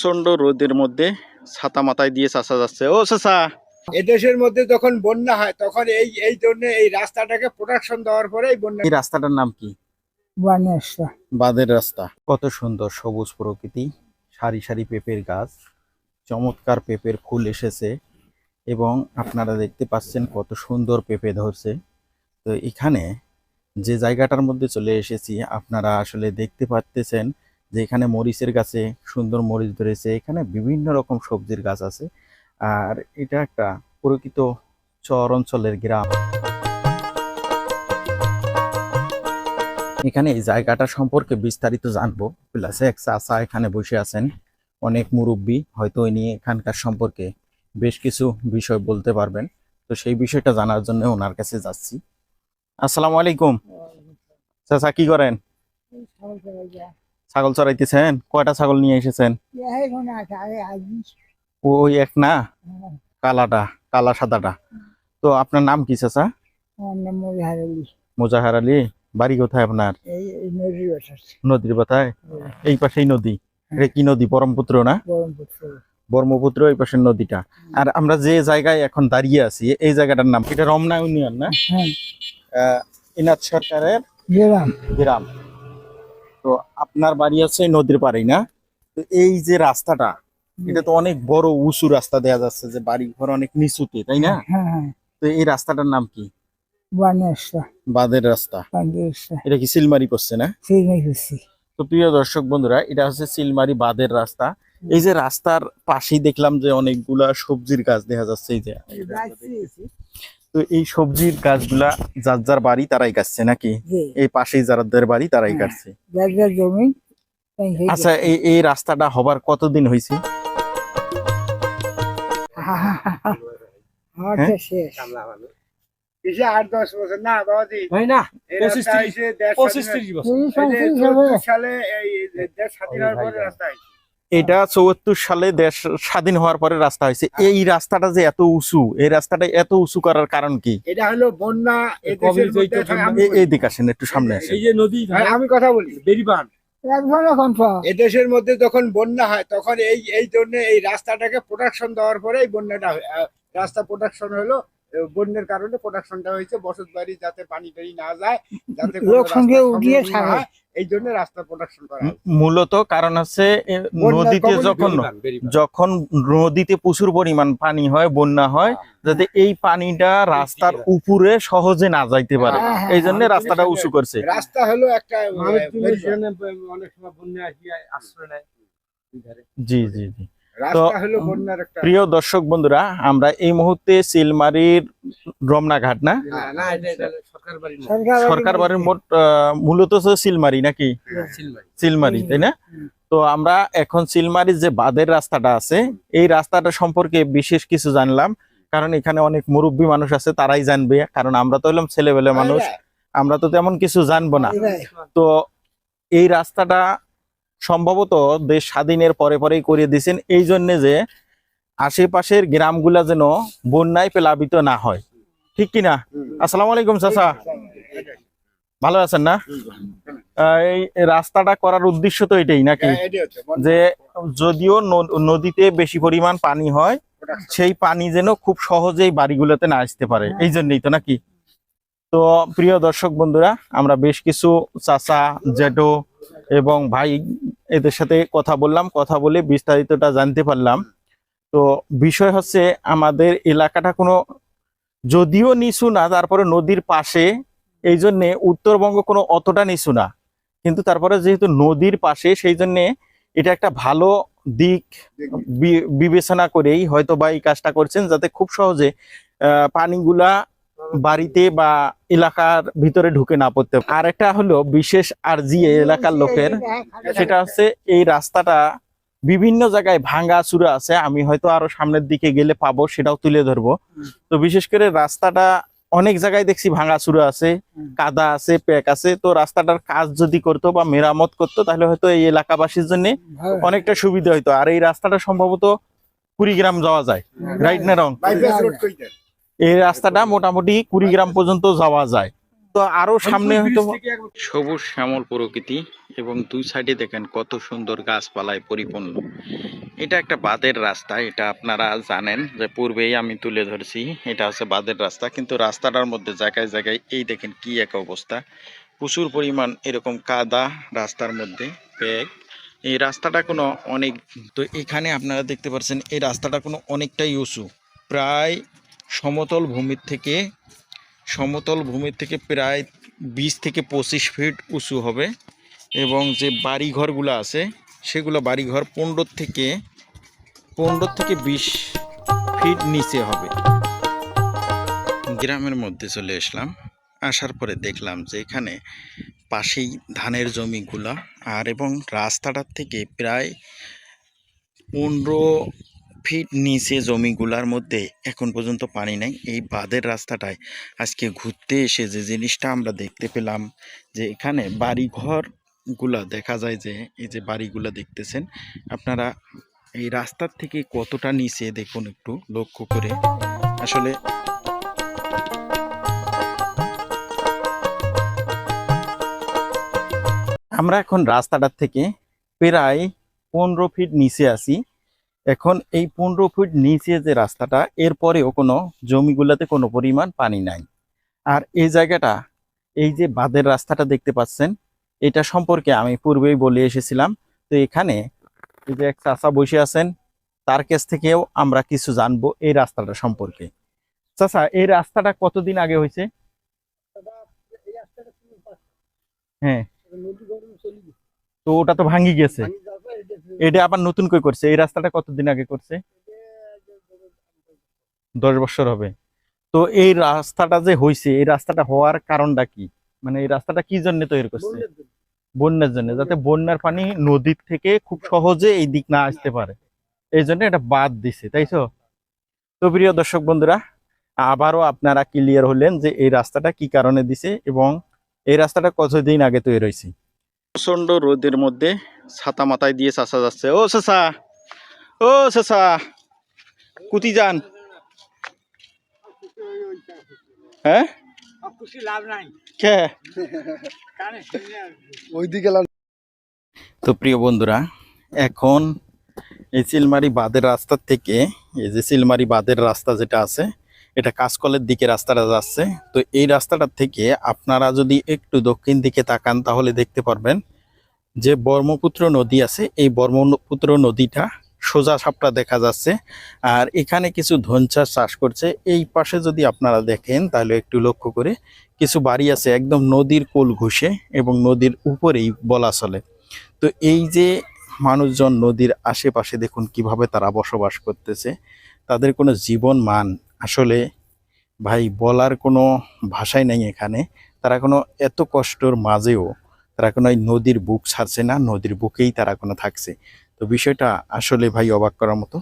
প্রচন্ড রোদের মধ্যে ছাতা মাথায় দিয়ে চাষা যাচ্ছে। ও চাষা, এদেশের মধ্যে যখন বন্যা হয় তখন এই জন্য এই রাস্তাটাকে প্রোটেকশন দেওয়ার পরে এই বন্যা। এই রাস্তাটার নাম কি? বানেশ্বর। বাঁধের রাস্তা। কত সুন্দর সবুজ প্রকৃতি, সারি সারি পেঁপের গাছ, চমৎকার পেঁপের ফুল এসেছে এবং আপনারা দেখতে পাচ্ছেন কত সুন্দর পেঁপে ধরছে। তো এখানে যে জায়গাটার মধ্যে চলে এসেছি আপনারা আসলে দেখতে পাচ্ছেন যে এখানে মরিচের গাছে সুন্দর মরিচ ধরেছে, এখানে বিভিন্ন রকম সবজির গাছ আছে। আর এটা একটা প্রকৃত চর অঞ্চলের গ্রাম। এখানে এই জায়গাটা সম্পর্কে বিস্তারিত জানবো, প্লাস এক চাচা এখানে বসে আছেন, অনেক মুরব্বী, হয়তো ওই নিয়ে এখানকার সম্পর্কে বেশ কিছু বিষয় বলতে পারবেন। তো সেই বিষয়টা জানার জন্য ওনার কাছে যাচ্ছি। আসসালামু আলাইকুম চাচা, কি করেন? ছাগল চড়াইতেছেন? কয়টা ছাগল নিয়ে এসেছেন? ওই এক না, কালাটা, কালা সাদাটা। তো আপনার নাম কি চাচা? মোজাহার আলী। বাড়ি কোথায় আপনার? নদীর কথায়। এই পাশেই নদী। এটা কি নদী? ব্রহ্মপুত্র না? ব্রহ্মপুত্র, এই পাশের নদীটা। আর আমরা যে জায়গায় এখন দাঁড়িয়ে আছি এই জায়গাটার নাম, এটা রমনা ইউনিয়ন না? ইনাদ সরকারের গ্রাম। তো আপনার বাড়ি আছে নদীর পাড়েই না? তো এই যে রাস্তাটা, এটা তো অনেক বড় উঁচু রাস্তা, দেখা যাচ্ছে যে বাড়ি ঘর অনেক নিচুতে, তাই না? তো এই রাস্তাটার নাম কি? বাঁধের রাস্তা। এটা কি সিলমারি করছে না? তো প্রিয় দর্শক বন্ধুরা, এটা হচ্ছে সিলমারি বাঁধের রাস্তা। এই যে রাস্তার পাশেই দেখলাম যে অনেকগুলা সবজির গাছ দেখা যাচ্ছে। এই যে, তো এই সবজির গাছগুলা যার যার বাড়ি তারাই কাটছে নাকি? এই পাশেই যাদের বাড়ি তারাই কাটছে। আচ্ছা, এই রাস্তাটা হবার কতদিন হয়েছে? এটা ৭৪ সালে দেশ স্বাধীন হওয়ার পরে রাস্তা হয়েছে। এই রাস্তাটা যে এত উঁচু, এই রাস্তাটা এত উঁচু করার কারণ কি? এটা হলো বন্যা। এইদিকে আসেন, একটু সামনে আসেন। এই যে নদী, আমি কথা বলি, বেরিবান। এদেশের মধ্যে যখন বন্যা হয় তখন এই জন্য এই রাস্তাটাকে প্রোটেকশন দেওয়ার পরে এই বন্যাটা রাস্তা প্রোটেকশন হলো। বন্যার কারণে প্রোটেকশনটা হয়েছে, বসত বাড়ি যাতে পানি টানি না যায়, যাতে এই জন্য রাস্তা প্রোটেকশন করা হয়। মূলত কারণ আছে নদীতে যখন নদীতে প্রচুর পরিমাণ পানি হয়, বন্যা হয়, যাতে এই পানিটা রাস্তার উপরে সহজে না যাইতে পারে, এই জন্য রাস্তাটা উঁচু করছে। রাস্তা হলো একটা অনেক সময় বন্যা আশ্রয় নেয়। জি জি জি। তো প্রিয় দর্শক বন্ধুরা, আমরা এই মুহূর্তে সিলমারির রমনা ঘাট না, সরকার বাড়ির মোট মূলত সিলমারি নাকি? সিলমারি, তাই না? তো আমরা এখন সিলমারির যে বাঁধের রাস্তাটা আছে এই রাস্তাটা সম্পর্কে বিশেষ কিছু জানলাম, কারণ এখানে অনেক মুরব্বী মানুষ আছে, তারাই জানবে, কারণ আমরা তো হলাম ছেলেবেলে মানুষ, আমরা তো তেমন কিছু জানবো না। তো এই রাস্তাটা সম্ভবত দেশ স্বাধীনের পরে পরেই করে দিয়েছেন, এই জন্য যে আশেপাশের গ্রামগুলা যেন বন্যায় প্লাবিত না হয়, ঠিক কিনা? আসসালামু আলাইকুম চাচা, ভালো আছেন না? এই রাস্তাটা করার উদ্দেশ্য তো এটাই নাকি, যে যদিও নদীতে বেশি পরিমাণ পানি হয়, সেই পানি যেন খুব সহজেই বাড়িগুলোতে না আসতে পারে, এই জন্যই তো নাকি? তো প্রিয় দর্শক বন্ধুরা, আমরা বেশ কিছু চাচা, জেঠো এবং ভাই এদের সাথে কথা বললাম, কথা বলে বিস্তারিতটা জানতে পারলাম। তো বিষয় হচ্ছে আমাদের এলাকাটা কোনো যদিও নিচু না, তারপরে নদীর পাশে, এই জন্যে উত্তরবঙ্গ কোনো অতটা নিচু না, কিন্তু তারপরে যেহেতু নদীর পাশে সেই জন্যে এটা একটা ভালো দিক বিবেচনা করেই হয়তো বা এই কাজটা করছেন, যাতে খুব সহজে পানিগুলা বাড়িতে বা এলাকার ভিতরে ঢুকে না পড়তে। আর একটা হলো বিশেষ আরজি এলাকার লোকের, সেটা হচ্ছে এই রাস্তাটা বিভিন্ন জায়গায় ভাঙা চূড়া আছে, আমি হয়তো আরো সামনের দিকে গেলে পাবো, সেটাও তুলে ধরবো। তো বিশেষ করে রাস্তাটা অনেক জায়গায় দেখছি ভাঙা চূড়া আছে, কাদা আছে, প্যাক আছে। তো রাস্তাটার কাজ যদি করতো বা মেরামত করতো তাহলে হয়তো এই এলাকাবাসীর জন্য অনেকটা সুবিধা হইতো। আর এই রাস্তাটা সম্ভবত কুড়িগ্রাম যাওয়া যায়, রাইট না রং? এই রাস্তাটা মোটামুটি কুড়িগ্রাম পর্যন্ত যাওয়া যায়। তো আরো সামনে হয়তো ব্রিজ থেকে একবার সবুজ শ্যামল প্রকৃতি এবং দুই সাইডে দেখেন কত সুন্দর গাছপালায় পরিপূর্ণ। এটা একটা বাঁধের রাস্তা, এটা আপনারা জানেন যে পূর্বেই আমি তুলে ধরছি। এটা হচ্ছে বাঁধের রাস্তা, কিন্তু রাস্তাটার মধ্যে জায়গায় জায়গায় এই দেখেন কি এক অবস্থা, প্রচুর পরিমাণ এরকম কাদা রাস্তার মধ্যে ব্যাগ। এই রাস্তাটা কোনো অনেক, তো এখানে আপনারা দেখতে পাচ্ছেন এই রাস্তাটা কোনো অনেকটাই উঁচু, প্রায় সমতল ভূমির থেকে প্রায় 20 থেকে 25 ফিট উঁচু হবে। এবং যে বাড়িঘরগুলো আছে সেগুলো বাড়িঘর 15 থেকে 20 ফিট নিচে হবে। গ্রামের মধ্যে চলে আসলাম, আসার পরে দেখলাম যে এখানে পাশেই ধানের জমিগুলা, আর এবং রাস্তাটার থেকে প্রায় 15 ফিট নিচে জমিগুলার মধ্যে এখন পর্যন্ত পানি নাই। এই বাঁধের রাস্তাটায় আজকে ঘুরতে এসে যে জিনিসটা আমরা দেখতে পেলাম, যে এখানে বাড়িঘরগুলা দেখা যায়, যে এই যে বাড়িগুলা দেখতেছেন আপনারা, এই রাস্তার থেকে কতটা নিচে দেখুন একটু লক্ষ্য করে। আসলে আমরা এখন রাস্তাটার থেকে প্রায় 15 ফিট নিচে আছি। এখন এই 15 ফিট নিচে যে রাস্তাটা, এরপরেও কোনো জমিগুলোতে কোনো পরিমাণ পানি নাই। আর এই জায়গাটা, এই যে বাঁধের রাস্তাটা দেখতে পাচ্ছেন, এটা সম্পর্কে আমি পূর্বেই বলে এসেছিলাম। তো এখানে এই যে এক চাচা বসে আছেন, তার কাছ থেকেও আমরা কিছু জানবো এই রাস্তাটা সম্পর্কে। চাচা, এই রাস্তাটা কতদিন আগে হয়েছে? হ্যাঁ, তো ওটা তো ভাঙি গেছে, এটা আবার নতুন করে করছে। এই রাস্তাটা কতদিন আগে করছে? 10 বছর হবে। তো এই রাস্তাটা যে হয়েছে, এই রাস্তাটা হওয়ার কারণটা কি? মানে এই রাস্তাটা কি জন্য তৈরি করছে? বন্যার জন্য, যাতে বন্যার পানি নদীর থেকে খুব সহজে এই দিক না আসতে পারে, এই জন্য এটা বাদ দিছে, তাই তো? তো প্রিয় দর্শক বন্ধুরা, আবারও আপনারা ক্লিয়ার হলেন যে এই রাস্তাটা কি কারণে দিছে এবং এই রাস্তাটা কতদিন আগে তৈরি হয়েছে। প্রচন্ড রোদের মধ্যে ছাতা মাথায় দিয়ে চাচা যাচ্ছে। ও চাচা, ও চাচা, কুতি যান? হ্যাঁ, লাভ নাই। কে? তো প্রিয় বন্ধুরা, এখন এই চিলমারি বাঁধের রাস্তা থেকে, এই যে চিলমারি বাঁধের রাস্তা যেটা আছে, এটা কাঁচকলের দিকে রাস্তাটা যাচ্ছে। তো এই রাস্তাটা থেকে আপনারা যদি একটু দক্ষিণ দিকে তাকান তাহলে দেখতে পারবেন যে ব্রহ্মপুত্র নদী আছে, এই ব্রহ্মপুত্র নদীটা সোজা সাপটা দেখা যাচ্ছে। আর এখানে কিছু ধান চাষ করছে। এই পাশে যদি আপনারা দেখেন তাহলে একটু লক্ষ্য করে, কিছু বাড়ি আছে একদম নদীর কোল ঘুষে এবং নদীর উপরেই বলা চলে। তো এই যে মানুষজন নদীর আশেপাশে দেখুন কিভাবে তারা বসবাস করতেছে, তাদের কোনো জীবন মান আসলে ভাই বলার কোনো ভাষাই নেই এখানে। তারা কোনো এত কষ্টর মাঝেও তারা কোনো এই নদীর বুক ছাড়ছে না, নদীর বুকেই তারা কোনো থাকছে। তো বিষয়টা আসলে ভাই অবাক করার মতো।